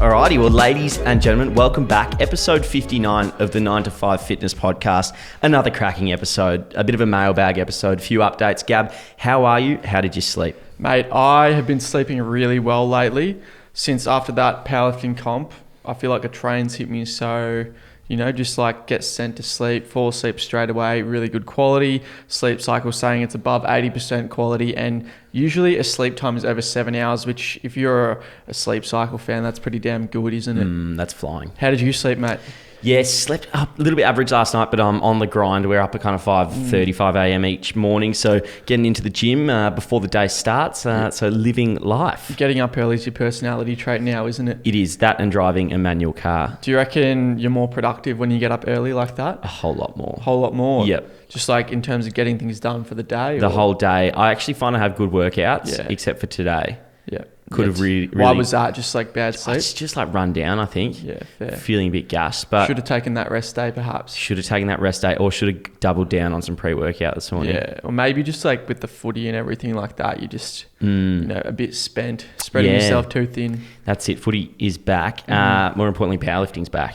Alrighty, well, ladies and gentlemen, welcome back. Episode 59 of the 9 to 5 Fitness Podcast. Another cracking episode, a bit of a mailbag episode, a few updates. Gab, how are you? How did you sleep? Mate, I have been sleeping really well lately. Since after that powerlifting comp, I feel like a train's hit me so... just like get sent to sleep, fall asleep straight away, really good quality. Sleep cycle saying it's above 80% quality, and usually a sleep time is over 7 hours, which if you're a sleep cycle fan, that's pretty damn good, isn't it? That's flying. How did you sleep, mate? Yeah, slept up a little bit average last night, but I'm on the grind. We're up at kind of 5:30, 5 a.m. each morning. So getting into the gym before the day starts. So living life. Getting up early is your personality trait now, isn't it? It is that, and driving a manual car. Do you reckon you're more productive when you get up early like that? A whole lot more. A whole lot more? Yep. Just like in terms of getting things done for the day? The whole day. I actually find I have good workouts, except for today. Yeah. Could have really... Why was that? Just like bad sleep? It's just like run down, I think. Yeah, fair. Feeling a bit gassed, but... Should have taken that rest day, perhaps. Should have taken that rest day, or should have doubled down on some pre-workout this morning. Yeah, or maybe just like with the footy and everything like that, you just, a bit spent, spreading yourself too thin. That's it. Footy is back. More importantly, powerlifting's back.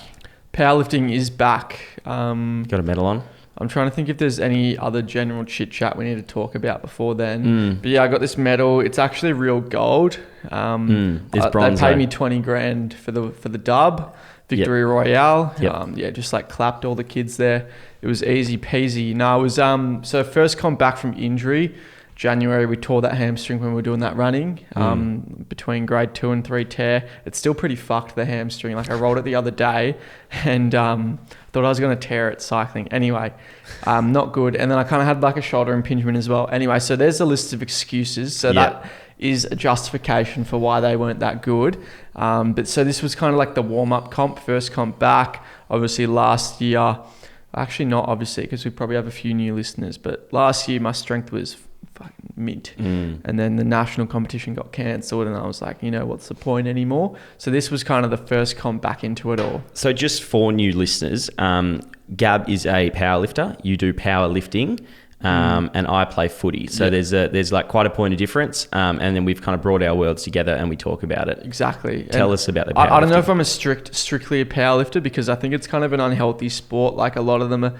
Powerlifting is back. Got a medal on? I'm trying to think if there's any other general chit chat we need to talk about before then. But yeah, I got this medal. It's actually real gold. There's bronze. They paid me 20 grand for the dub, Victory Royale. Yep. Just like clapped all the kids there. It was easy peasy. No, it was so first come back from injury. January, we tore that hamstring when we were doing that running between grade 2 and 3 tear. It's still pretty fucked, the hamstring. Like I rolled it the other day and thought I was going to tear it cycling. Anyway, not good. And then I kind of had like a shoulder impingement as well. Anyway, so there's a list of excuses. So that is a justification for why they weren't that good. But so this was kind of like the warm-up comp, first comp back. Obviously last year, actually not obviously because we probably have a few new listeners, but last year my strength was fucking mint. And then the national competition got cancelled and I was like, what's the point anymore? So this was kind of the first comp back into it all. So just for new listeners, Gab is a powerlifter. You do powerlifting. And I play footy. So there's like quite a point of difference. And then we've kind of brought our worlds together and we talk about it. Exactly. Tell us about the powerlifting. I don't know if I'm strictly a powerlifter because I think it's kind of an unhealthy sport. Like a lot of them are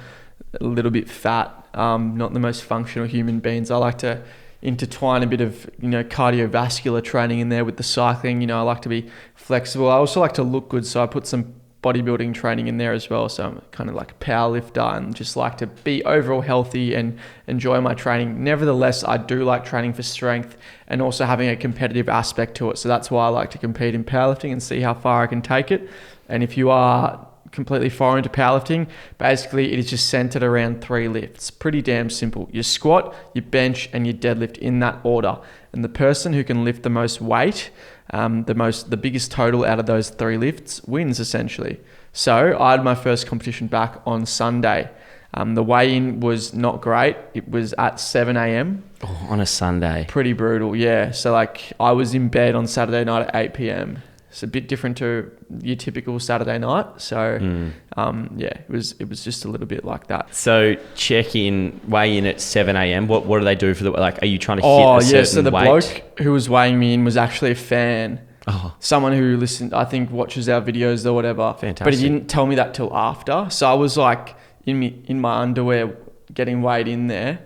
a little bit fat, not the most functional human beings. I like to intertwine a bit of, cardiovascular training in there with the cycling. I like to be flexible. I also like to look good. So I put some bodybuilding training in there as well. So I'm kind of like a power lifter and just like to be overall healthy and enjoy my training. Nevertheless, I do like training for strength and also having a competitive aspect to it. So that's why I like to compete in powerlifting and see how far I can take it. And if you are completely foreign to powerlifting, basically it is just centered around 3 lifts. Pretty damn simple. Your squat, your bench, and your deadlift in that order. And the person who can lift the most weight, the biggest total out of those 3 lifts wins essentially. So I had my first competition back on Sunday. The weigh-in was not great. It was at 7 a.m. Oh, on a Sunday. Pretty brutal, yeah. So like I was in bed on Saturday night at 8 p.m. It's a bit different to your typical Saturday night. So, it was just a little bit like that. So weigh in at 7 a.m. What do they do for are you trying to hit a certain weight? So the bloke who was weighing me in was actually a fan. Oh. Someone who watches our videos or whatever. Fantastic. But he didn't tell me that till after. So I was like in my underwear getting weighed in there.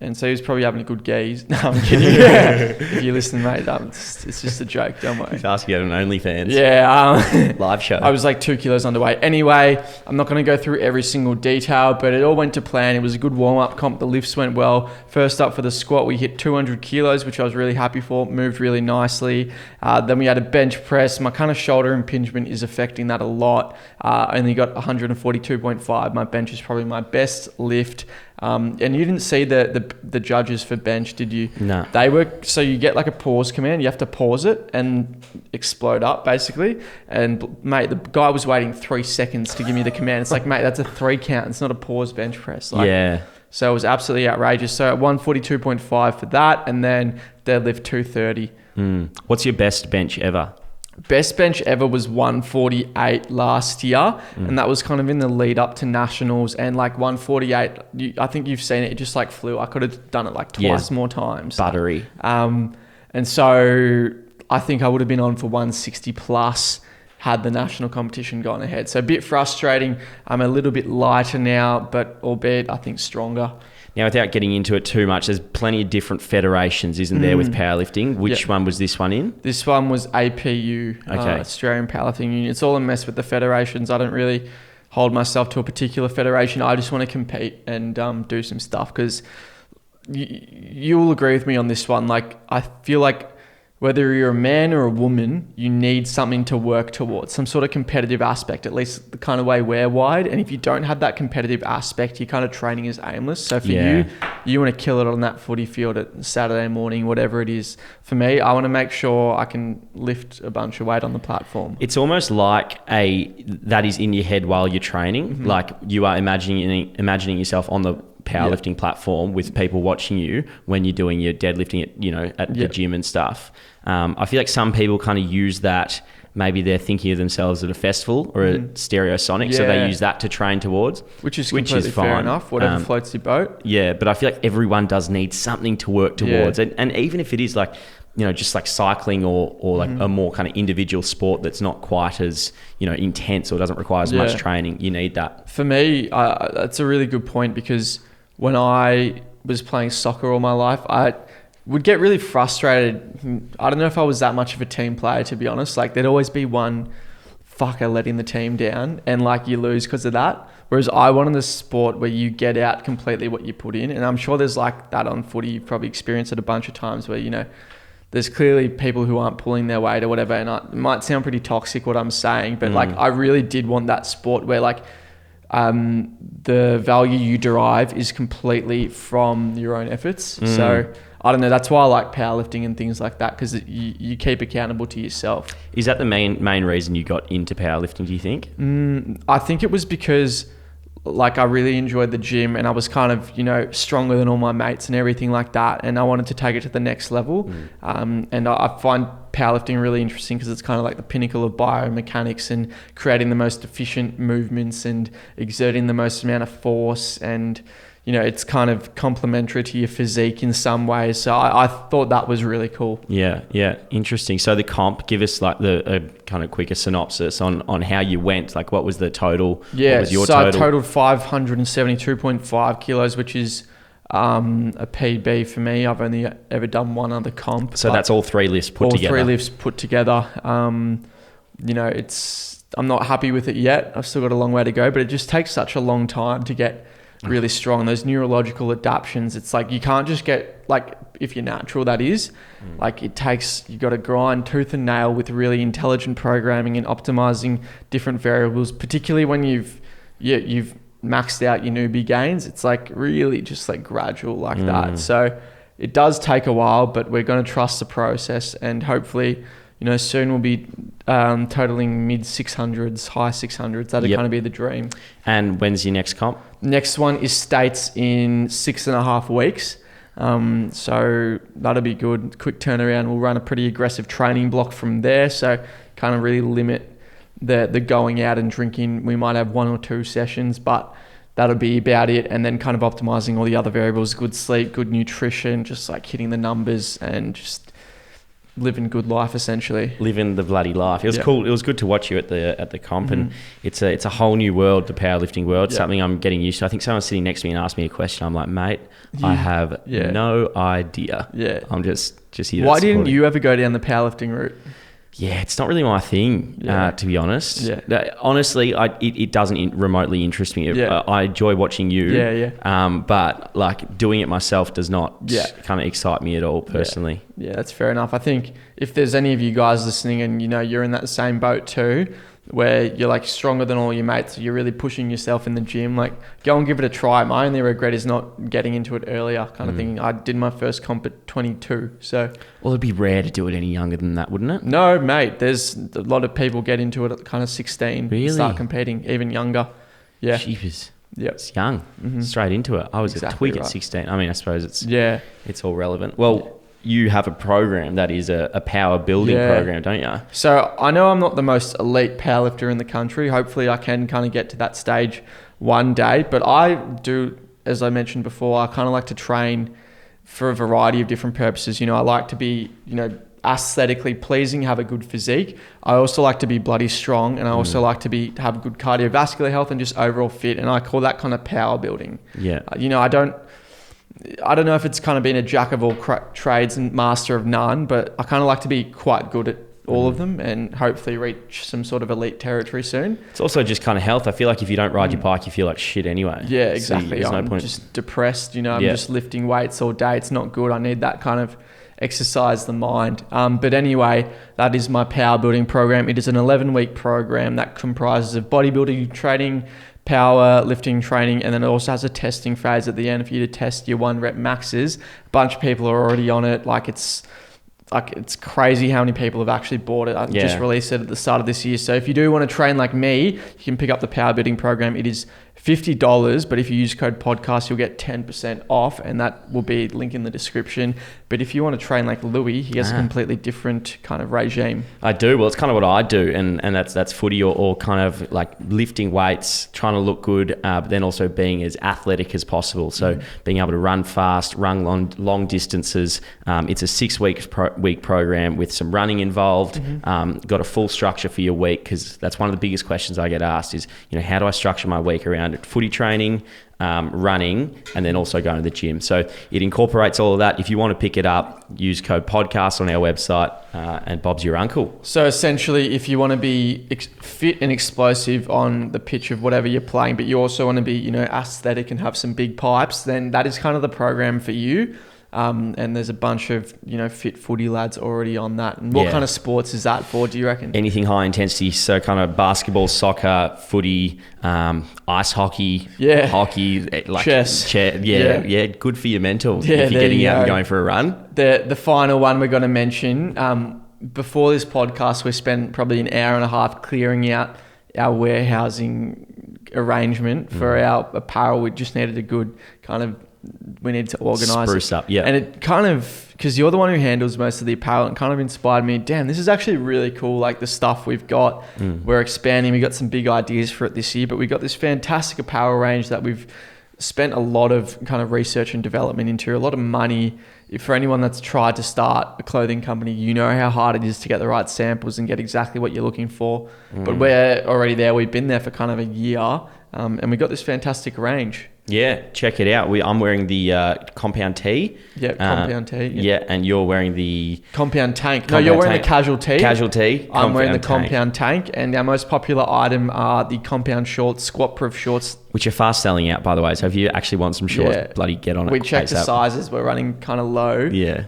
And so he was probably having a good gaze. No, I'm kidding. If you listen, mate, it's just a joke. Don't worry. He's asking you on OnlyFans. Yeah. Live show. I was like 2 kilos underweight. Anyway, I'm not going to go through every single detail, but it all went to plan. It was a good warm-up comp. The lifts went well. First up for the squat, we hit 200 kilos, which I was really happy for. Moved really nicely. Then we had a bench press. My kind of shoulder impingement is affecting that a lot. I only got 142.5. My bench is probably my best lift. And you didn't see the judges for bench, did you? No. So you get like a pause command. You have to pause it and explode up basically. And mate, the guy was waiting 3 seconds to give me the command. It's like, mate, that's a 3 count. It's not a pause bench press. So it was absolutely outrageous. So at 142.5 for that, and then deadlift 230. What's your best bench ever? Best bench ever was 148 last year, and that was kind of in the lead up to nationals. And like 148, I think you've seen it. It just like flew. I could have done it like twice more times. Buttery. And so I think I would have been on for 160 plus had the national competition gone ahead. So a bit frustrating. I'm a little bit lighter now, but albeit I think stronger. Now, without getting into it too much, there's plenty of different federations, isn't there, with powerlifting? Which one was this one in? This one was APU, Australian Powerlifting Union. It's all a mess with the federations. I don't really hold myself to a particular federation. I just want to compete and do some stuff, because you'll agree with me on this one. Like, I feel like whether you're a man or a woman, you need something to work towards, some sort of competitive aspect, at least the kind of way we're wired. And if you don't have that competitive aspect, your kind of training is aimless. So for you want to kill it on that footy field at Saturday morning, whatever it is. For me, I want to make sure I can lift a bunch of weight on the platform. It's almost like that is in your head while you're training. Like, you are imagining yourself on the powerlifting platform with people watching you when you're doing your deadlifting at the gym and stuff. I feel like some people kind of use that. Maybe they're thinking of themselves at a festival or a stereosonic, so they use that to train towards. Which is completely fair enough, whatever floats your boat. Yeah, but I feel like everyone does need something to work towards. And even if it is like, just like cycling or like a more kind of individual sport that's not quite as, intense or doesn't require as much training, you need that. For me, that's a really good point, because when I was playing soccer all my life, I would get really frustrated. I don't know if I was that much of a team player, to be honest. Like, there'd always be one fucker letting the team down, and like, you lose because of that. Whereas I wanted a sport where you get out completely what you put in. And I'm sure there's like that on footy. You've probably experienced it a bunch of times where, there's clearly people who aren't pulling their weight or whatever. And it might sound pretty toxic what I'm saying, but like, I really did want that sport where like, the value you derive is completely from your own efforts. So I don't know, that's why I like powerlifting and things like that, because you keep accountable to yourself. Is that the main reason you got into powerlifting, do you think? I think it was because like, I really enjoyed the gym, and I was kind of, stronger than all my mates and everything like that. And I wanted to take it to the next level. And I find powerlifting really interesting, because it's kind of like the pinnacle of biomechanics and creating the most efficient movements and exerting the most amount of force. And, it's kind of complementary to your physique in some ways. So I thought that was really cool. Yeah. Interesting. So the comp, give us like a kind of quicker synopsis on how you went. Like, what was the total? Yeah, what was your total? I totaled 572.5 kilos, which is a PB for me. I've only ever done one other comp. So that's all three lifts put together? All three lifts put together. I'm not happy with it yet. I've still got a long way to go, but it just takes such a long time to get really strong. Those neurological adaptations, it's like, you can't just get, like, if you're natural, that is, like, you got to grind tooth and nail with really intelligent programming and optimizing different variables, particularly when you've maxed out your newbie gains. It's like really just like gradual like that. So it does take a while, but we're going to trust the process, and hopefully, soon we'll be totaling mid 600s, high 600s. That'd kind of be the dream. And when's your next comp? Next one is States in 6.5 weeks. So that'll be good. Quick turnaround. We'll run a pretty aggressive training block from there. So kind of really limit the going out and drinking. We might have 1 or 2 sessions, but that'll be about it. And then kind of optimizing all the other variables, good sleep, good nutrition, just like hitting the numbers and just living good life, essentially. Living the bloody life. It was cool. It was good to watch you at the comp, and it's a whole new world, the powerlifting world. Something I'm getting used to. I think someone sitting next to me and asked me a question. I'm like, mate, I have no idea. Yeah, I'm just here. Why didn't you ever go down the powerlifting route? Yeah, it's not really my thing, to be honest. Yeah. Honestly, it doesn't remotely interest me. I enjoy watching you. But like, doing it myself does not kind of excite me at all, personally. Yeah, that's fair enough. I think if there's any of you guys listening and you're in that same boat too, where you're like stronger than all your mates, you're really pushing yourself in the gym, like, go and give it a try. My only regret is not getting into it earlier, kind of thing. I did my first comp at 22, so. Well, it'd be rare to do it any younger than that, wouldn't it? No, mate, there's a lot of people get into it at kind of 16, really? Start competing, even younger. Yeah. Jeepers. Yep. It's young, straight into it. I was a twig at 16. I mean, I suppose it's all relevant. Well, you have a program that is a power building program, don't you? So I know I'm not the most elite powerlifter in the country. Hopefully I can kind of get to that stage one day. But I do, as I mentioned before, I kind of like to train for a variety of different purposes. I like to be, aesthetically pleasing, have a good physique. I also like to be bloody strong, and I also like to have good cardiovascular health and just overall fit. And I call that kind of power building. Yeah. I don't know if it's kind of been a jack of all trades and master of none, but I kind of like to be quite good at all of them and hopefully reach some sort of elite territory soon. It's also just kind of health. I feel like if you don't ride your bike, you feel like shit anyway. Yeah, exactly. So I'm no point. just depressed. I'm just lifting weights all day. It's not good. I need that kind of exercise the mind. But anyway, that is my power building program. It is an 11-week program that comprises of bodybuilding training, power lifting training, and then it also has a testing phase at the end for you to test your 1 rep maxes. A bunch of people are already on it. It's crazy how many people have actually bought it. I just released it at the start of this year. So if you do want to train like me, you can pick up the power building program. It is $50, but if you use code podcast, you'll get 10% off, and that will be link in the description. But if you want to train like Louis, he has a completely different kind of regime. I do. Well, it's kind of what I do, and that's footy or kind of like lifting weights, trying to look good, but then also being as athletic as possible. So being able to run fast, run long distances. It's a 6-week program with some running involved. Got a full structure for your week, because that's one of the biggest questions I get asked is, how do I structure my week around footy training, running, and then also going to the gym. So it incorporates all of that. If you want to pick it up, use code podcast on our website, and Bob's your uncle. So essentially, if you want to be fit and explosive on the pitch of whatever you're playing, but you also want to be, aesthetic and have some big pipes, then that is kind of the program for you. And there's a bunch of, fit footy lads already on that. And what kind of sports is that for, do you reckon? Anything high intensity. So kind of basketball, soccer, footy, ice hockey, hockey, like chess. Good for your mental if you're getting out and going for a run. The final one we're going to mention, before this podcast, we spent probably an hour and a half clearing out our warehousing arrangement for our apparel. We just needed a good kind of, we need to organise spruce up, and it kind of, because you're the one who handles most of the apparel, and kind of inspired me. Damn, this is actually really cool. Like the stuff we've got, we're expanding. We got some big ideas for it this year, but we got this fantastic apparel range that we've spent a lot of kind of research and development into, a lot of money. For anyone that's tried to start a clothing company, you know how hard it is to get the right samples and get exactly what you're looking for. But we're already there. We've been there for kind of a year, and we got this fantastic range. Yeah, check it out. I'm wearing the compound tee. Yeah, compound tee. Yeah, and you're wearing the compound tank. No, you're wearing the casual tee. Casual tee. I'm wearing the compound tank, and our most popular item are the compound shorts, squat-proof shorts, which are fast selling out, by the way. So if you actually want some shorts, bloody get on it. We checked the sizes. We're running kind of low. Yeah.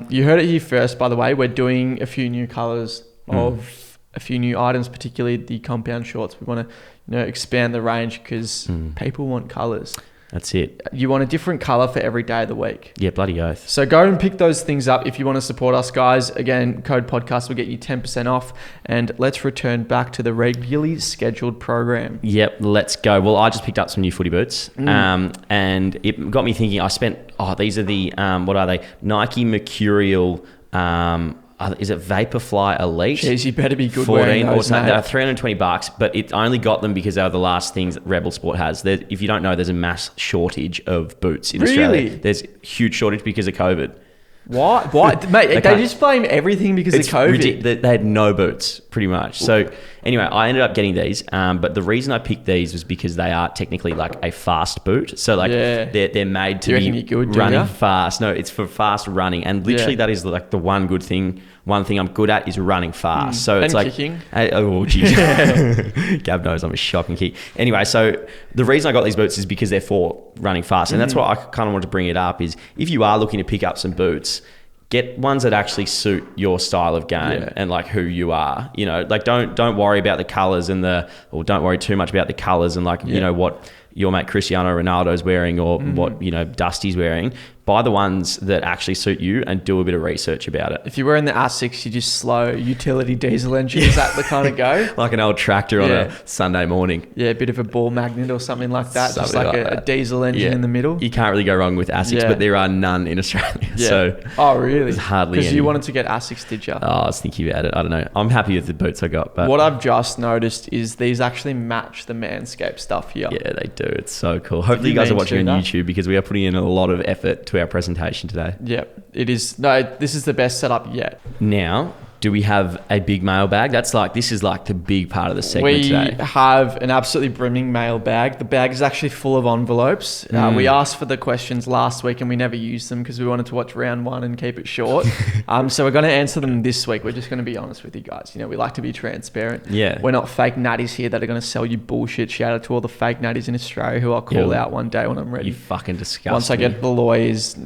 You heard it here first, by the way. We're doing a few new colors of a few new items, particularly the compound shorts. We want to expand the range because people want colors. That's it. You want a different color for every day of the week. Yeah, bloody oath. So go and pick those things up if you want to support us, guys. Again, code podcast will get you 10% off. And let's return back to the regularly scheduled program. Yep, let's go. Well, I just picked up some new footy boots, and it got me thinking. I spent, these are the, what are they? Nike Mercurial, is it Vaporfly Elite? Jeez, you better be good 14 wearing those, or something. mate. They're $320, but it only got them because they were the last things that Rebel Sport has. If you don't know, there's a mass shortage of boots in Australia. There's huge shortage because of COVID. What? Mate, they just blame everything because of COVID. They had no boots, pretty much. So anyway, I ended up getting these, but the reason I picked these was because they are technically like a fast boot. So like they're made to be running fast. No, it's for fast running, and literally that is like the one thing I'm good at is running fast. So it's like kicking. Oh geez, Gab knows I'm a shocking kick. Anyway, so the reason I got these boots is because they're for running fast, and that's why I kind of want to bring it up. Is if you are looking to pick up some boots, get ones that actually suit your style of game and like who you are. Like don't worry about the colors or don't worry too much about the colors and like what your mate Cristiano Ronaldo's wearing or what Dusty's wearing. Buy the ones that actually suit you and do a bit of research about it. If you're wearing the Asics, you just slow utility diesel engine. Is that the kind of go? Like an old tractor on a Sunday morning. Yeah, a bit of a ball magnet or something like that. Just like a diesel engine in the middle. You can't really go wrong with Asics, but there are none in Australia. Yeah. So really? There's hardly Because you wanted to get Asics, did you? I was thinking about it. I don't know. I'm happy with the boots I got. But what I've just noticed is these actually match the Manscaped stuff here. Yeah, they do. It's so cool. Hopefully you guys are watching on YouTube because we are putting in a lot of effort to to our presentation today. Yep, it is. No, this is the best setup yet. Now, do we have a big mailbag? This is like the big part of the segment today. We have an absolutely brimming mailbag. The bag is actually full of envelopes. We asked for the questions last week and we never used them because we wanted to watch round one and keep it short. So we're going to answer them this week. We're just going to be honest with you guys. You know, we like to be transparent. Yeah. We're not fake natties here that are going to sell you bullshit. Shout out to all the fake natties in Australia who I'll call out one day when I'm ready. You fucking disgust Once I me. get the lawyers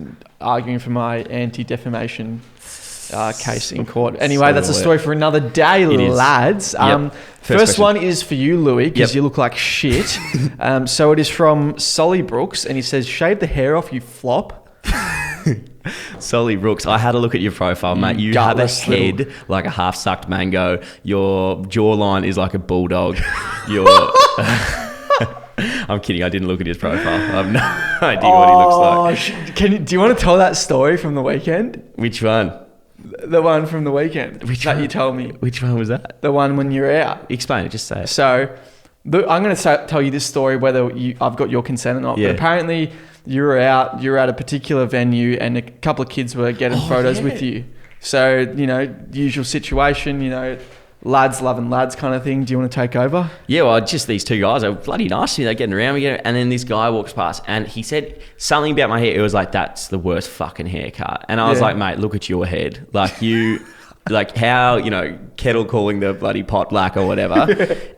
arguing for my anti-defamation case in court. Anyway, that's a story for another day, lads. First one is for you, Louis, because you look like shit. So it is from Solly Brooks, and he says, "Shave the hair off, you flop." Solly Brooks, I had a look at your profile, mate. You have a head like a half-sucked mango. Your jawline is like a bulldog. I'm kidding. I didn't look at his profile. I have no idea what he looks like. Do you want to tell that story from the weekend? Which one? The one from the weekend. You told me. Which one was that? The one when you were out. Explain it. Just say it. So, I'm going to tell you this story whether I've got your consent or not. Yeah. But apparently, you were out. You were at a particular venue, and a couple of kids were getting photos with you. So, you know, usual situation. You know, lads loving lads kind of thing. Do you want to take over? Yeah, well, just these two guys are bloody nice to me. They're getting around me, and then this guy walks past, and he said something about my hair. It was like, "That's the worst fucking haircut." And I was like, "Mate, look at your head. Like you." Like how, you know, kettle calling the bloody pot black or whatever.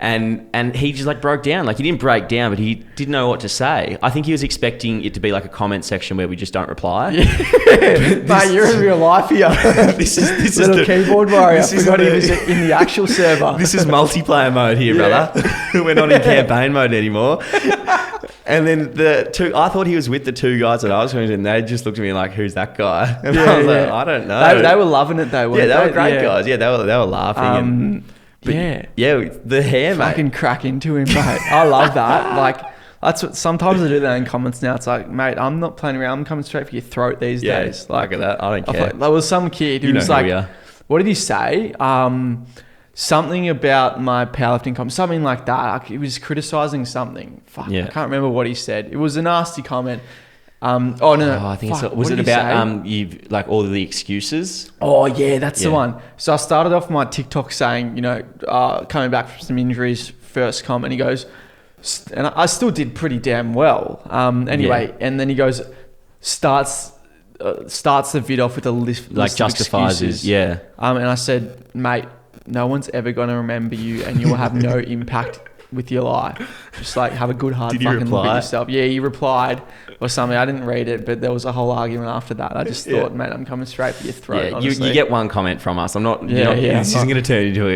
and he just like broke down. Like he didn't break down, but he didn't know what to say. I think he was expecting it to be like a comment section where we just don't reply. Mate, you're in real life here. this is the keyboard warrior. I forgot he was in the actual server. This is multiplayer mode here, brother. We're not in campaign mode anymore. And then I thought he was with the two guys that I was with, and they just looked at me like, "Who's that guy?" And I was like, "I don't know." They were loving it though. Yeah, they were great guys. Yeah, they were laughing. The hair, mate. Fucking crack into him, mate. I love that. Like that's what sometimes I do that in comments now. It's like, mate, I'm not playing around. I'm coming straight for your throat these days. Like look at that. I don't care. There was some kid who was like, what did he say? Something about my powerlifting comment, something like that. Like he was criticizing something. I can't remember what he said. It was a nasty comment. I think was it about you like all of the excuses? Oh yeah, that's the one. So I started off my TikTok saying, you know, coming back from some injuries, first comment. He goes, and I still did pretty damn well. Anyway, and then he goes, starts the vid off with a list like justifies excuses. And I said, mate, no one's ever going to remember you, and you will have no impact with your life. Just like have a good hard fucking look at yourself. Yeah, he replied or something. I didn't read it, but there was a whole argument after that. I just thought, mate, I'm coming straight for your throat. Yeah, you get one comment from us. I'm not. This isn't going to turn into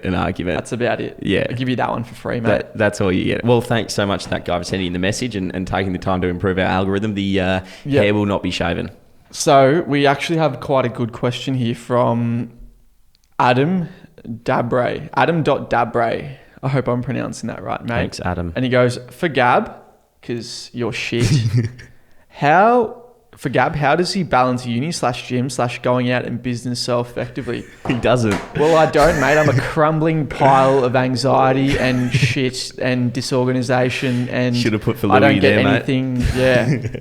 an argument. That's about it. Yeah, I'll give you that one for free, mate. That's all you get. Well, thanks so much to that guy for sending the message and taking the time to improve our algorithm. The hair will not be shaven. So we actually have quite a good question here from Adam Dabre. Adam.Dabre. I hope I'm pronouncing that right, mate. Thanks, Adam. And he goes, for Gab, because you're shit, how does he balance uni/gym/ going out and business so effectively? He doesn't. Well, I don't, mate. I'm a crumbling pile of anxiety and shit and disorganization, and should have put for Louis I don't get there, anything. Mate. Yeah.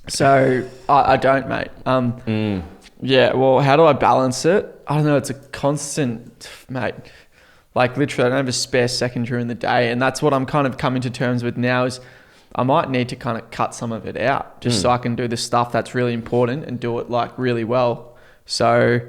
So I don't, mate. Yeah. Well, how do I balance it? I don't know. It's a constant, mate. Like literally, I don't have a spare second during the day, and that's what I'm kind of coming to terms with now. Is I might need to kind of cut some of it out just so I can do the stuff that's really important and do it like really well. So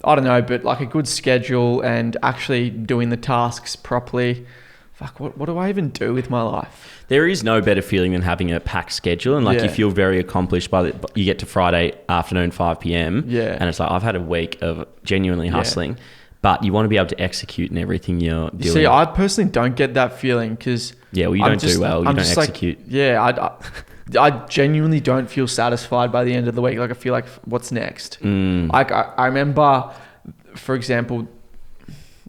I don't know, but like a good schedule and actually doing the tasks properly. Fuck, what do I even do with my life? There is no better feeling than having a packed schedule, and like you feel very accomplished you get to Friday afternoon 5 p.m. Yeah, and it's like I've had a week of genuinely hustling. But you want to be able to execute in everything you're doing. See, I personally don't get that feeling because... Yeah, well, you don't do well. You don't execute. I genuinely don't feel satisfied by the end of the week. Like, I feel like, what's next? Like, I remember, for example,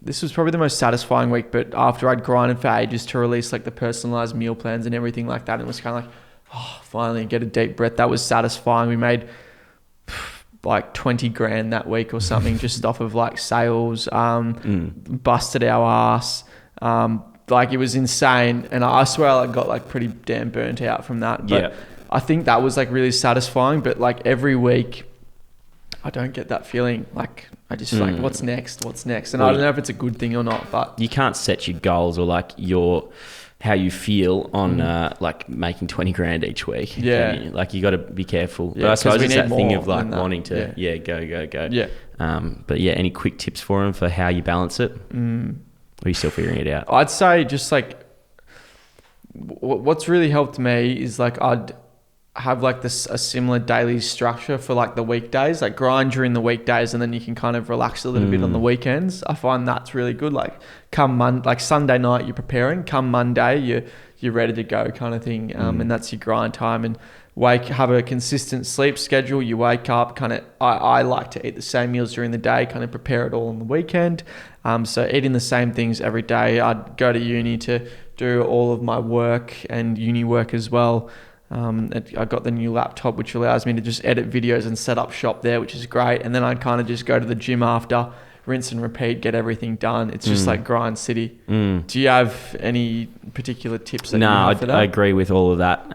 this was probably the most satisfying week, but after I'd grinded for ages to release, like, the personalized meal plans and everything like that, it was kind of like, oh, finally, get a deep breath. That was satisfying. We made... like 20 grand that week or something just off of like sales, busted our ass. Like it was insane. And I swear I got like pretty damn burnt out from that. But I think that was like really satisfying. But like every week, I don't get that feeling. Like I just feel like, what's next? And I don't know if it's a good thing or not, but you can't set your goals or like how you feel on like making 20 grand each week. Yeah. Like you got to be careful. Yeah, but I suppose it's that thing more of like than that. wanting to, go. Yeah. But yeah, any quick tips for them for how you balance it? Or are you still figuring it out? I'd say just like what's really helped me is like I'd have like a similar daily structure for like the weekdays, like grind during the weekdays, and then you can kind of relax a little bit on the weekends. I find that's really good. Like like Sunday night you're preparing, come Monday you're ready to go kind of thing. And that's your grind time, and have a consistent sleep schedule. You wake up kind of, I like to eat the same meals during the day, kind of prepare it all on the weekend. So eating the same things every day. I'd go to uni to do all of my work and uni work as well. I got the new laptop, which allows me to just edit videos and set up shop there, which is great. And then I'd kind of just go to the gym after, rinse and repeat, get everything done. It's just like grind city. Do you have any particular tips that you have for that? I agree with all of that.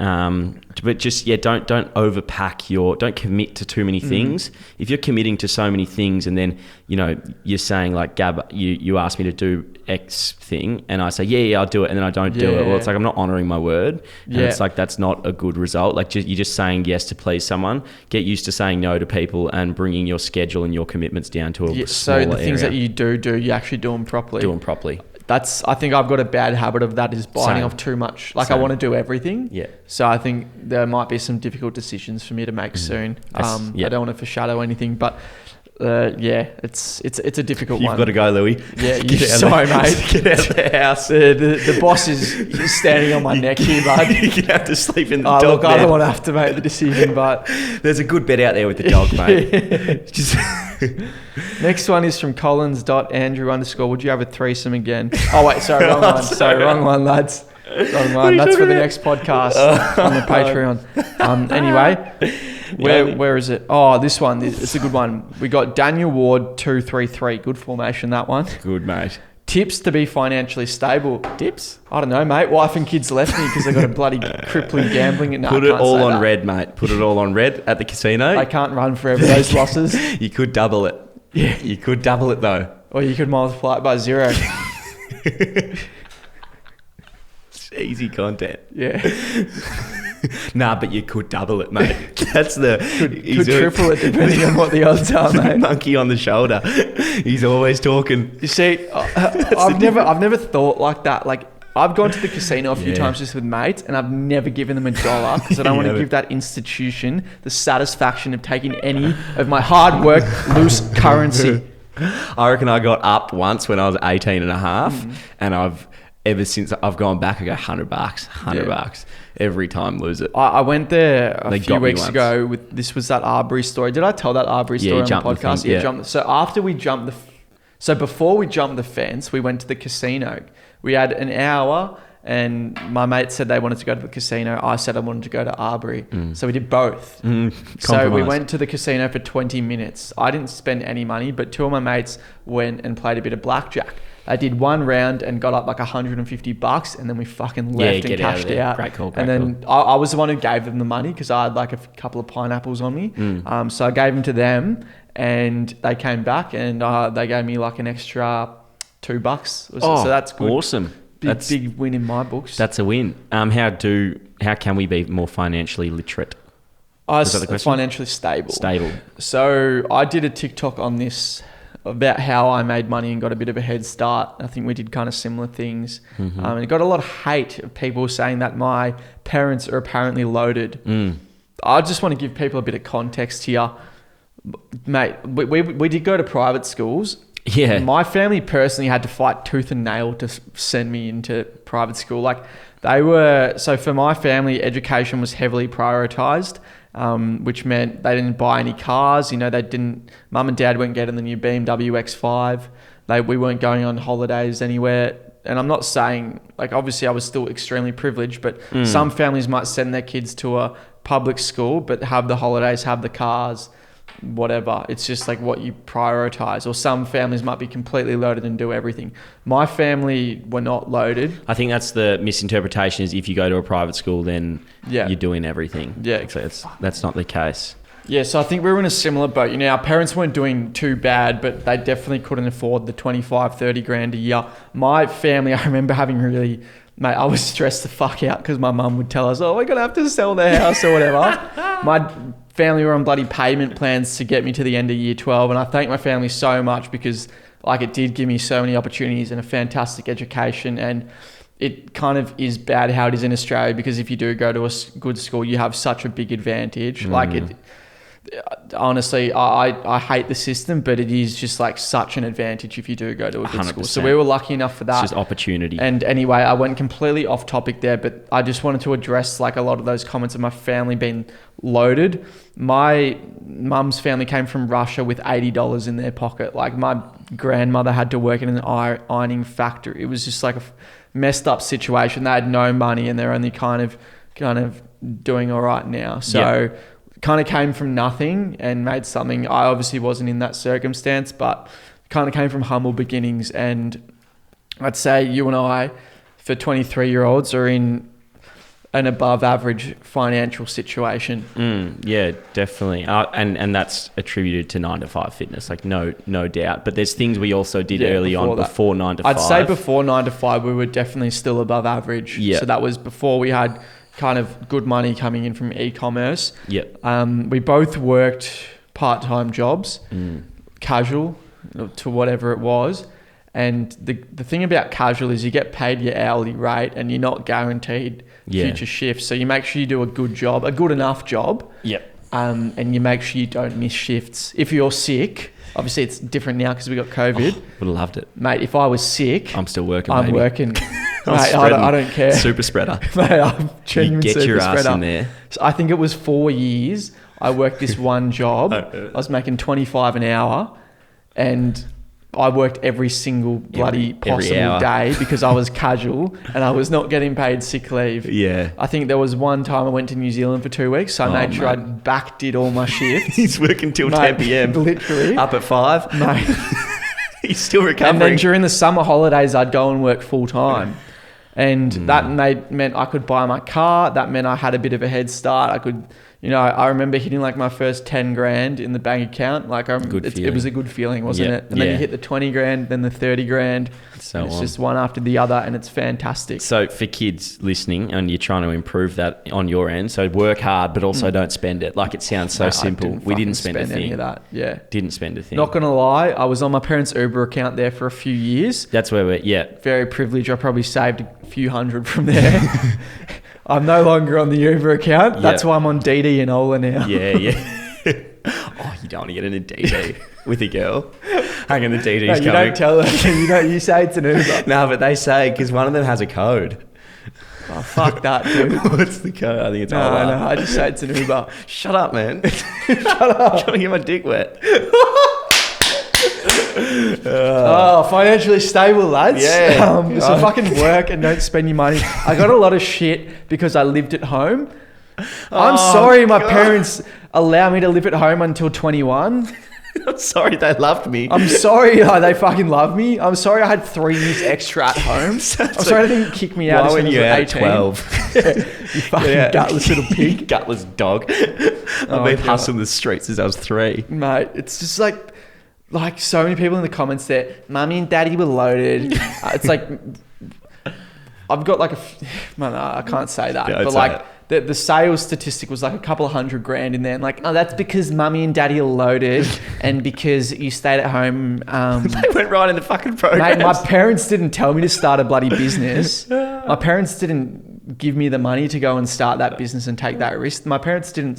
But just, don't overpack don't commit to too many things. If you're committing to so many things and then, you're saying like, Gab, you asked me to do X thing and I say, yeah, I'll do it. And then I don't do it. Well, it's like, I'm not honoring my word. And it's like, that's not a good result. Like you're just saying yes to please someone. Get used to saying no to people and bringing your schedule and your commitments down to a smaller area. So the things that you do, you actually do them properly. I think I've got a bad habit of that, is biting off too much. Like I want to do everything. Yeah. So I think there might be some difficult decisions for me to make soon. I don't want to foreshadow anything, but it's a difficult one. You've got to go, Louis. Yeah, sorry, mate. Get out of the house. The boss is standing on my neck here, bud. You're going to have to sleep in the dog look, bed. I don't want to have to make the decision, but there's a good bed out there with the dog, mate. Next one is from Collins.Andrew_. Would you have a threesome again? Oh wait, sorry, wrong one. Wrong one, lads. Wrong one. That's for the next podcast on the Patreon. Anyway, where is it? Oh, this one. It's a good one. We got Daniel Ward 233. Good formation, that one. Good, mate. Tips to be financially stable. Tips? I don't know, mate. Wife and kids left me because they got a bloody crippling gambling. No, Put it all on red, mate. Put it all on red at the casino. I can't run forever those losses. You could double it. Yeah. You could double it though. Or you could multiply it by 0. It's easy content. Yeah. Nah, but you could double it, mate. That's the... Could triple it depending on what the odds are, mate. Monkey on the shoulder. He's always talking. You see, I've never thought like that. Like, I've gone to the casino a few times just with mates, and I've never given them $1 because I don't want to give that institution the satisfaction of taking any of my hard work, loose currency. I reckon I got up once when I was 18 and a half, and ever since I've gone back, I go $100 every time, lose it. I went there a few weeks ago this was that Arbery story. Did I tell that Arbery story on the podcast? So before we jumped the fence, we went to the casino. We had an hour, and my mate said they wanted to go to the casino. I said I wanted to go to Arbery. So we did both. So we went to the casino for 20 minutes. I didn't spend any money, but 2 of my mates went and played a bit of blackjack. They did 1 round and got up like $150, and then we fucking left and cashed out. Great call. I was the one who gave them the money because I had like a couple of pineapples on me. So I gave them to them, and they came back and they gave me like an extra $2. So that's good. Awesome. Big win in my books. That's a win. How can we be more financially literate? Was that the question? Financially stable. So I did a TikTok on this about how I made money and got a bit of a head start. I think we did kind of similar things. And it got a lot of hate of people saying that my parents are apparently loaded. I just want to give people a bit of context here. Mate, we did go to private schools. Yeah. My family personally had to fight tooth and nail to send me into private school. Like so for my family, education was heavily prioritized. Which meant they didn't buy any cars. Mum and dad weren't getting the new BMW X5. We weren't going on holidays anywhere. And I'm not saying, like, obviously I was still extremely privileged, but some families might send their kids to a public school, but have the holidays, have the cars. whatever. It's just like what you prioritize. Or some families might be completely loaded and do everything. My family were not loaded. I think that's the misinterpretation, is if you go to a private school, then you're doing everything. Yeah. So that's not the case. Yeah, so I think we were in a similar boat. You know, our parents weren't doing too bad, but they definitely couldn't afford the 25, 30 grand a year. My family, I remember having really... Mate, I was stressed the fuck out because my mum would tell us, oh, we're going to have to sell the house or whatever. My family were on bloody payment plans to get me to the end of year 12. And I thank my family so much because like it did give me so many opportunities and a fantastic education. And it kind of is bad how it is in Australia, because if you do go to a good school, you have such a big advantage. Like it... Honestly, I hate the system, but it is just like such an advantage if you do go to a good 100%. school. So we were lucky enough for that. It's just opportunity. And anyway, I went completely off topic there, but I just wanted to address like a lot of those comments of my family being loaded. My mum's family came from Russia with $80 in their pocket. Like my grandmother had to work in an ironing factory. It was just like a messed up situation. They had no money and they're only kind of doing all right now. So kind of came from nothing and made something. I obviously wasn't in that circumstance, but kind of came from humble beginnings. And I'd say you and I, for 23-year-olds, are in an above average financial situation. Yeah, definitely. And that's attributed to 9 to 5 fitness, like no doubt. But there's things we also did early on before 9 to 5. I'd say before 9 to 5, we were definitely still above average. Yeah. So that was before we had kind of good money coming in from e-commerce. Yep. We both worked part-time jobs, casual to whatever it was. And the thing about casual is you get paid your hourly rate and you're not guaranteed future shifts. So you make sure you do a good job, a good enough job. Yep. And you make sure you don't miss shifts. If you're sick, obviously it's different now because we got COVID. Would have loved it. Mate, if I was sick... I'm still working, I'm baby. working. Mate, I don't care. Super spreader. Mate, I'm genuine you get your super ass spreader. in there. So I think it was 4 years. I worked this one job. I was making 25 an hour and I worked every single bloody possible day because I was casual and I was not getting paid sick leave. Yeah. I think there was one time I went to New Zealand for 2 weeks, so I made sure I backdid all my shifts. He's working till 10 p.m. Literally. Up at 5. Mate. He's still recovering. And then during the summer holidays, I'd go and work full time. And that meant I could buy my car. That meant I had a bit of a head start. I could, I remember hitting like my first 10 grand in the bank account. Like it was a good feeling, wasn't it? And then you hit the 20 grand, then the 30 grand. So it's just one after the other and it's fantastic. So for kids listening and you're trying to improve that on your end, so work hard, but also don't spend it. Like it sounds so simple. We didn't spend a thing. Any of that. Yeah. Didn't spend a thing. Not going to lie. I was on my parents' Uber account there for a few years. That's where Very privileged. I probably saved a few hundred from there. I'm no longer on the Uber account. That's why I'm on DD and Ola now. Yeah. Oh, you don't want to get in a DD with a girl. Hang on, the DD's coming. You don't tell them. You say it's an Uber. No, but they say, because one of them has a code. Oh, fuck that, dude. What's the code? I think it's No, I just say it's an Uber. Shut up, man. Shut up. I'm trying to get my dick wet. Financially stable, lads. Yeah. So fucking work and don't spend your money. I got a lot of shit because I lived at home. I'm sorry my parents allow me to live at home until 21. I'm sorry they loved me. I'm sorry they fucking love me. I'm sorry I had 3 years extra at home. I'm sorry they didn't kick me out as soon as I was 18. 12? You fucking gutless little pig. Gutless dog. I've been hustling the streets since I was 3. Mate, it's just like so many people in the comments there, Mummy and Daddy were loaded. It's like, I've got like I can't say that, but like the sales statistic was like a couple of $100 grand in there. And like, oh, that's because Mummy and Daddy are loaded and because you stayed at home. They went right in the fucking program. Mate, my parents didn't tell me to start a bloody business. My parents didn't give me the money to go and start that business and take that risk. Our parents didn't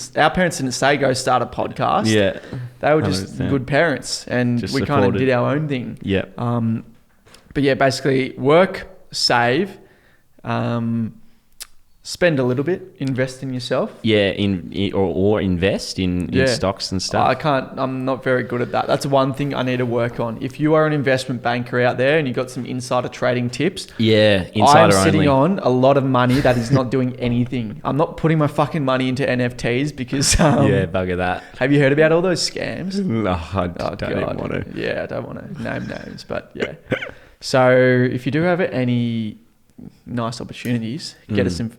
say go start a podcast. Yeah. They were just good parents and we kind of did our own thing. Yeah. But yeah, basically work, save, spend a little bit, invest in yourself. Yeah, or invest in stocks and stuff. I'm not very good at that. That's one thing I need to work on. If you are an investment banker out there and you got some insider trading tips, insider I'm sitting only. on a lot of money that is not doing anything. I'm not putting my fucking money into NFTs because Bugger that. have you heard about all those scams? No, I don't even want to. Yeah, I don't want to name names, but yeah. So if you do have any nice opportunities, get us in.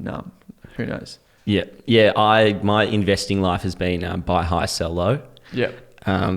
Who knows? Yeah. My investing life has been buy high, sell low. Yeah.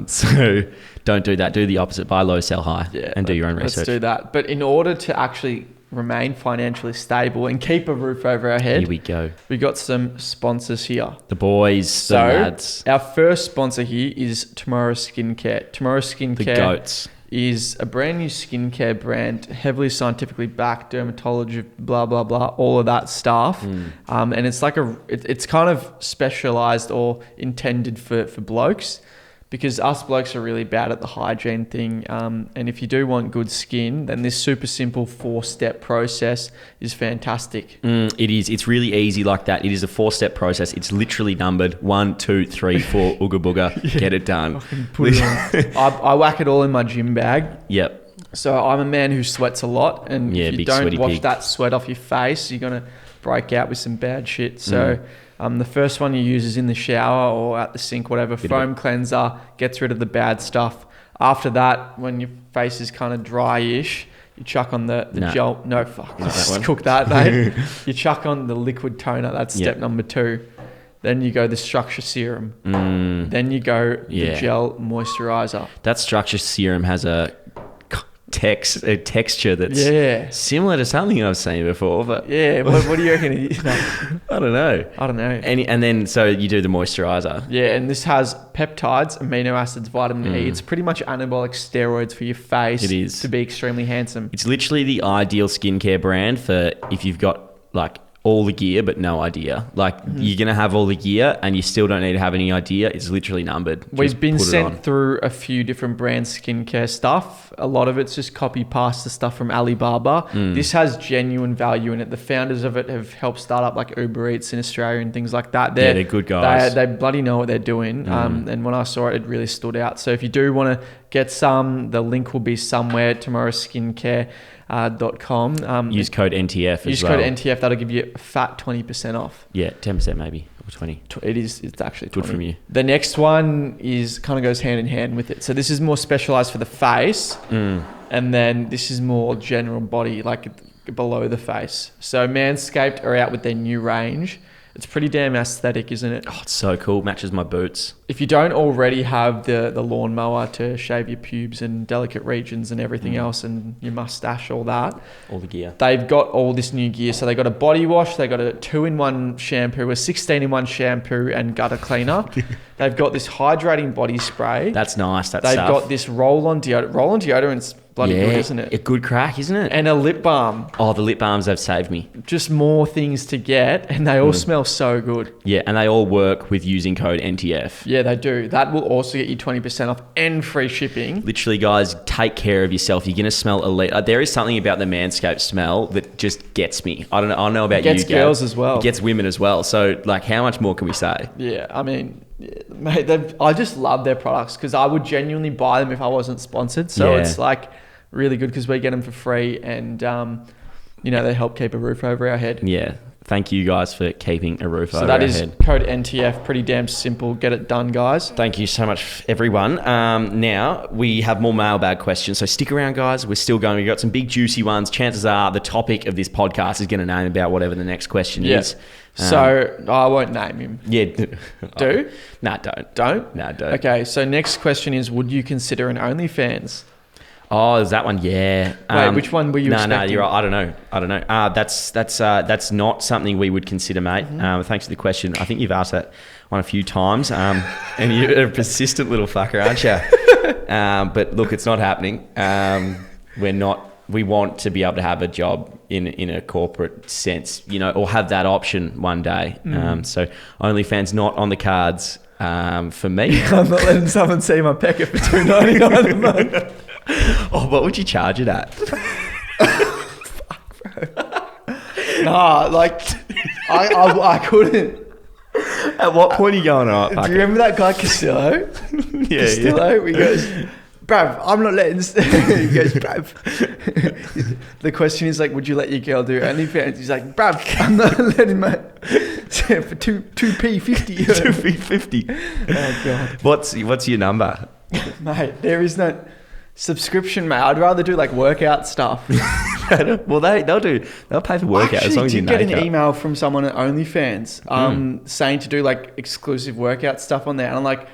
So don't do that. Do the opposite. Buy low, sell high, and do your own research. Let's do that. But in order to actually remain financially stable and keep a roof over our head, here we go. We got some sponsors here. The boys, the lads. Our first sponsor here is Tomorrow Skincare. Tomorrow Skincare. The goats. Is a brand new skincare brand, heavily scientifically backed, dermatology, blah, blah, blah, all of that stuff. And it's like it's kind of specialized or intended for blokes, because us blokes are really bad at the hygiene thing. And if you do want good skin, then this super simple 4-step process is fantastic. It is. It's really easy like that. It is a 4-step process. It's literally numbered 1, 2, 3, 4, ooga booga, get it done. Put it on. I whack it all in my gym bag. Yep. So I'm a man who sweats a lot, and if you don't wash pig. that sweat off your face, you're going to break out with some bad shit. So the first one you use is in the shower or at the sink, whatever. Foam cleanser, gets rid of the bad stuff. After that, when your face is kind of dry-ish, you chuck on the gel. No, fuck. Just cook that, mate. You chuck on the liquid toner. That's step number 2. Then you go the structure serum. Then you go the gel moisturizer. That structure serum has a texture that's similar to something I've seen before, but what do you reckon? I don't know. And then so you do the moisturizer. Yeah, and this has peptides, amino acids, vitamin E. It's pretty much anabolic steroids for your face. It is to be extremely handsome. It's literally the ideal skincare brand for if you've got like all the gear but no idea. Like you're going to have all the gear and you still don't need to have any idea. It's literally numbered. We've been sent through a few different brand skincare stuff. A lot of it's just copy paste the stuff from Alibaba. This has genuine value in it. The founders of it have helped start up like Uber Eats in Australia and things like that. They're good guys. They bloody know what they're doing. And when I saw it, it really stood out. So if you do want to get some, the link will be somewhere, tomorrowskincare.com. Use code NTF as well. Use code NTF. That'll give you a fat 20% off. Yeah, 10% maybe, or 20. It's actually 20. Good from you. The next one is kind of goes hand in hand with it. So this is more specialized for the face. And then this is more general body, like below the face. So Manscaped are out with their new range. It's pretty damn aesthetic, isn't it? Oh, it's so cool. Matches my boots. If you don't already have the lawnmower to shave your pubes and delicate regions and everything else and your mustache, all that. All the gear. They've got all this new gear. So they got a body wash. They got a 2-in-1 shampoo, a 16-in-1 shampoo and gutter cleaner. They've got this hydrating body spray. That's nice. They've got this roll-on deodorant. Roll-on deodorant's bloody good, isn't it? A good crack, isn't it? And a lip balm. Oh, the lip balms have saved me. Just more things to get, and they all smell so good. Yeah, and they all work with using code NTF. Yeah, they do. That will also get you 20% off and free shipping. Literally, guys, take care of yourself. You're going to smell elite. There is something about the Manscaped smell that just gets me. I don't know about you, It gets girls as well. It gets women as well. So, like, how much more can we say? Yeah, I mean, mate, I just love their products because I would genuinely buy them if I wasn't sponsored. So it's like really good because we get them for free and, they help keep a roof over our head. Yeah. Thank you guys for keeping a roof over our head. So that is code NTF. Pretty damn simple. Get it done, guys. Thank you so much, everyone. Now, we have more mailbag questions. So stick around, guys. We're still going. We've got some big, juicy ones. Chances are the topic of this podcast is going to name about whatever the next question is. So I won't name him. Yeah. Do? Nah, don't. Don't? Nah, don't. Okay, so next question is, would you consider an OnlyFans? Oh, is that one? Yeah. Wait, which one were you expecting? No, you're right. I don't know. That's not something we would consider, mate. Thanks for the question. I think you've asked that one a few times, and you're a persistent little fucker, aren't you? But look, it's not happening. We want to be able to have a job in a corporate sense, or have that option one day. So OnlyFans not on the cards for me. I'm not letting someone see my pecker for $2.99 a month. Oh, what would you charge it at? Fuck, bro. Nah, like I couldn't. At what point are you going up? Do you remember that guy Castillo? Yeah, Castillo, he goes, bruv, I'm not letting... He goes, bruv. The question is like, would you let your girl do OnlyFans? He's like, bruv, I'm not letting my... For 2p50. 2p50. Oh, God. What's your number? Mate, there is no... Subscription, mate. I'd rather do like workout stuff. Well, they'll pay for workout as long as you get an email from someone at OnlyFans saying to do like exclusive workout stuff on there. And I'm like,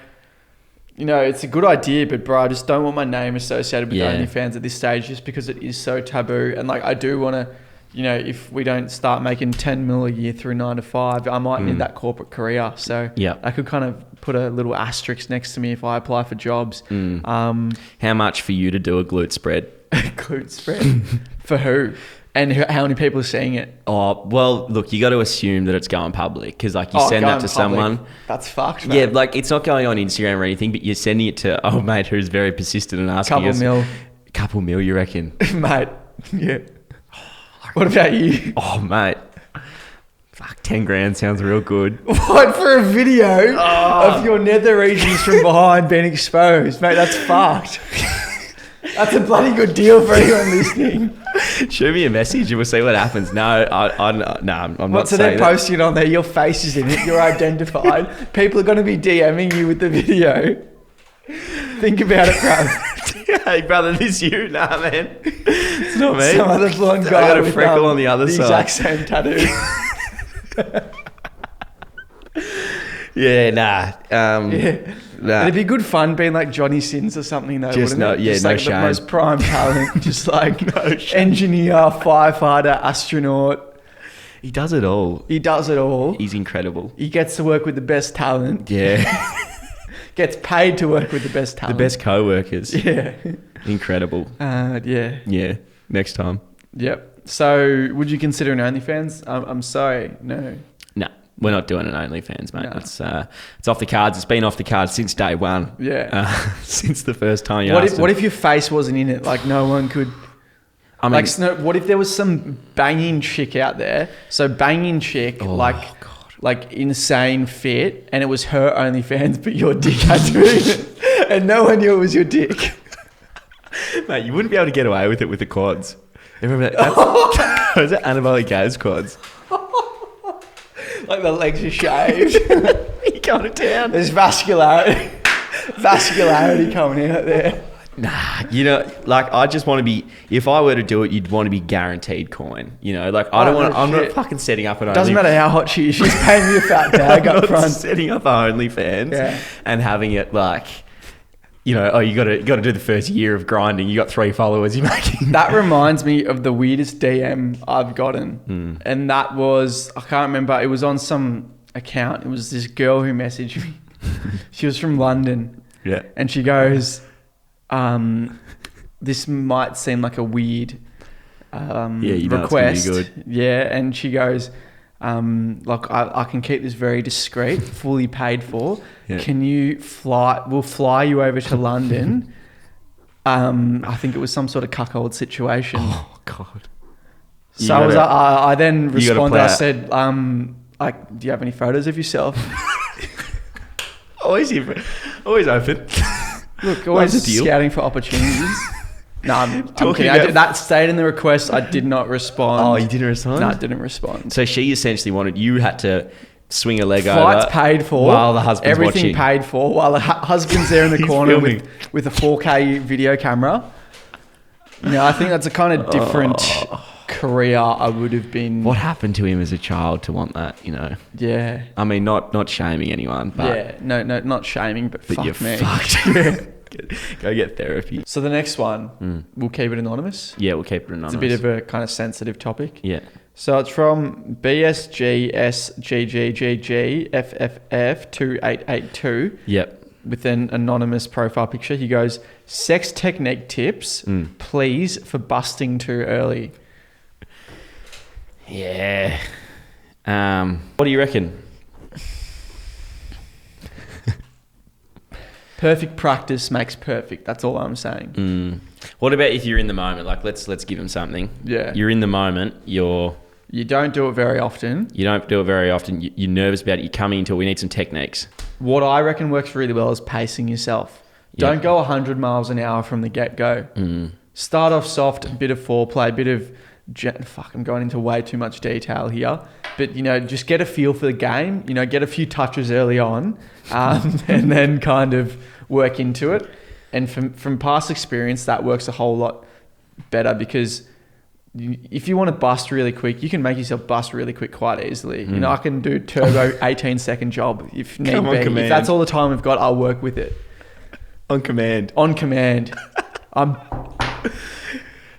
you know, it's a good idea, but bro, I just don't want my name associated with OnlyFans at this stage just because it is so taboo. And like, I do want to, you know, if we don't start making 10 mil a year through 9 to 5, I might need that corporate career. So I could kind of put a little asterisk next to me if I apply for jobs. How much for you to do a glute spread? Glute spread? For who? And how many people are seeing it? Oh, well, look, you got to assume that it's going public because like you send that to someone. That's fucked, man. Yeah, like it's not going on Instagram or anything, but you're sending it to old mate who's very persistent and asking us. Couple mil, you reckon? Mate, yeah. What about you? Oh, mate. Fuck, 10 grand sounds real good. What, for a video of your nether regions from behind being exposed? Mate, that's fucked. That's a bloody good deal for anyone listening. Shoot me a message and we'll see what happens. No, I'm not so they're posting it on there, your face is in it, you're identified. People are going to be DMing you with the video. Think about it, bro. Hey, brother, this you? Nah, man. It's not me. Some other blonde guy I got a freckle on the other side. The exact same tattoo. Yeah, nah. Nah. It'd be good fun being like Johnny Sins or something though, just wouldn't it? Just no like shame. The most prime talent. Just like No shame. engineer, firefighter, astronaut. He does it all. He does it all. He's incredible. He gets to work with the best talent. Yeah. Gets paid to work with the best talent. The best co-workers. Yeah. Incredible. Yeah. Yeah. Next time. Yep. So would you consider an OnlyFans? I'm sorry. No. No. We're not doing an OnlyFans, mate. No. It's off the cards. It's been off the cards since day one. Yeah. Since the first time you What if your face wasn't in it? Like no one could... I mean, what if there was some banging chick out there? So banging chick, like insane fit, and it was her OnlyFans, but your dick had to be in it, and no one knew it was your dick. Mate, you wouldn't be able to get away with it with the quads. Remember that? Was it Annabelle Gay's quads? Like the legs are shaved. You go to town. There's vascularity coming out there. Nah, you know, like I just want to be. If I were to do it, you'd want to be guaranteed coin. You know, like I don't want. I'm not fucking setting up an. Doesn't matter how hot she is. She's paying me a fat tag up front. Setting up an OnlyFans and having it like, you know, you got to do the first year of grinding. You got 3 followers. You're making. That reminds me of the weirdest DM I've gotten, and that was I can't remember. It was on some account. It was this girl who messaged me. She was from London. Yeah, and she goes. This might seem like a weird request. Good. Yeah, and she goes, like I can keep this very discreet, fully paid for. Yeah. Can you fly? We'll fly you over to London. I think it was some sort of cuckold situation. Oh God! So I then responded. I said, like, do you have any photos of yourself? Always open. Look, always scouting for opportunities. No, I'm kidding. That stayed in the request. I did not respond. Oh, you didn't respond? No, I didn't respond. So she essentially wanted, you had to swing a leg over. Flights paid for. While the husband's watching. Everything paid for. While the husband's there in the corner with a 4K video camera. You know, I think that's a kind of different career I would have been. What happened to him as a child to want that, you know? Yeah. I mean, not shaming anyone, but... Yeah, no, not shaming, but fuck you're me. Fucked. Go get therapy. So the next one, we'll keep it anonymous. Yeah, we'll keep it anonymous. It's a bit of a kind of sensitive topic. Yeah. So it's from BSGSGGGFFF2882. Yep. With an anonymous profile picture. He goes, sex technique tips, please, for busting too early. Yeah. What do you reckon? Perfect practice makes perfect. That's all I'm saying. What about if you're in the moment? Like, let's give him something. Yeah. You're in the moment. You're You don't do it very often. You're nervous about it. You're coming into it. We need some techniques. What I reckon works really well is pacing yourself. Don't go 100 miles an hour from the get-go. Start off soft, a bit of foreplay, a bit of... I'm going into way too much detail here. But, just get a feel for the game. Get a few touches early on and then kind of work into it. And from past experience, that works a whole lot better because if you want to bust really quick, you can make yourself bust really quick quite easily. I can do turbo 18-second job if need be. If that's all the time we've got, I'll work with it. On command.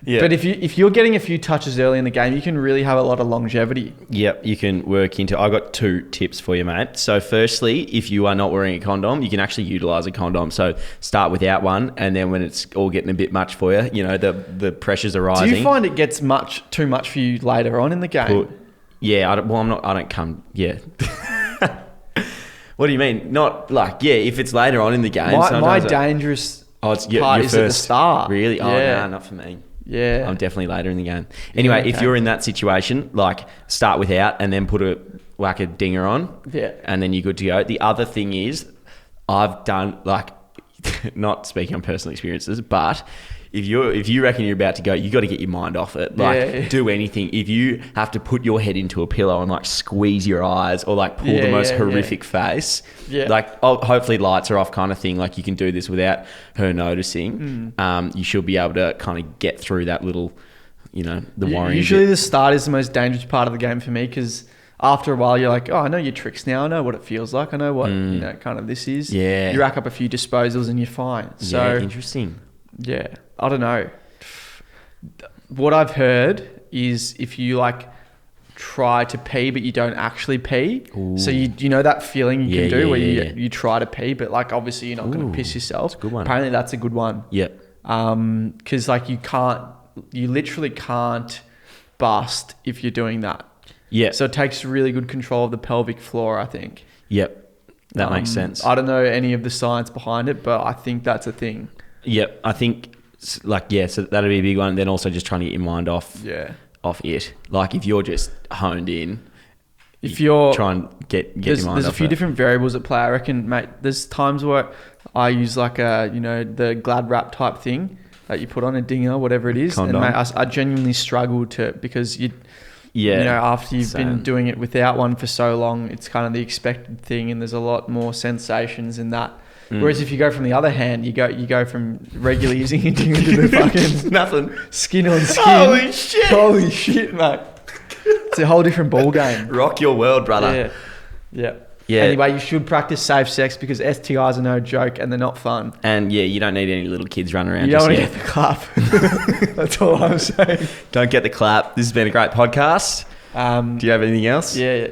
Yeah. But if you're getting a few touches early in the game, you can really have a lot of longevity. Yep, you can work into... I've got 2 tips for you, mate. So firstly, if you are not wearing a condom, you can actually utilise a condom. So start without one, and then when it's all getting a bit much for you, the pressures are rising. Do you find it gets too much for you later on in the game? I don't come... Yeah. What do you mean? Not like... Yeah, if it's later on in the game... My dangerous part is at the start. Really? Oh, yeah. no, not for me. Yeah. I'm definitely later in the game. Anyway, if you're in that situation, start without and then whack a dinger on. Yeah. And then you're good to go. The other thing is I've done not speaking on personal experiences, but if you reckon you're about to go, you got to get your mind off it. Do anything. If you have to put your head into a pillow and squeeze your eyes or pull the most horrific face, hopefully lights are off kind of thing. You can do this without her noticing. You should be able to kind of get through that little, the worrying. Usually the start is the most dangerous part of the game for me because after a while you're like, oh, I know your tricks now. I know what it feels like. I know what, kind of this is. Yeah. You rack up a few disposals and you're fine. So yeah, interesting. Yeah. I don't know. What I've heard is if you try to pee but you don't actually pee. Ooh. So you know that feeling you can do where you try to pee but obviously you're not going to piss yourself. That's a good one. Apparently that's a good one. Yep. Because you literally can't bust if you're doing that. Yeah. So it takes really good control of the pelvic floor, I think. Yep. That makes sense. I don't know any of the science behind it, but I think that's a thing. Yep. I think so that'll be a big one. And then also just trying to get your mind off it. If you're just honed in, if you're try and get your mind off there's a few different variables at play. I reckon, mate, there's times where I use the Glad wrap type thing that you put on a dinger, whatever it is. Condom. And mate, I genuinely struggle because after you've been doing it without one for so long, it's kind of the expected thing and there's a lot more sensations in that. Whereas if you go from the other hand, you go from regularly using it to the fucking nothing skin on skin. Holy shit, mate! It's a whole different ball game. Rock your world, brother. Yeah. Anyway, you should practice safe sex because STIs are no joke and they're not fun. And you don't need any little kids running around. You don't want to get the clap. That's all I'm saying. Don't get the clap. This has been a great podcast. Do you have anything else? Yeah.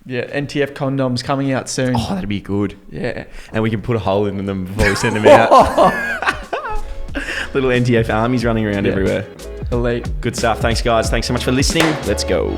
NTF condoms coming out soon. Oh, that'd be good. Yeah. And we can put a hole in them before we send them out. Little NTF armies running around everywhere. Elite. Good stuff. Thanks, guys. Thanks so much for listening. Let's go.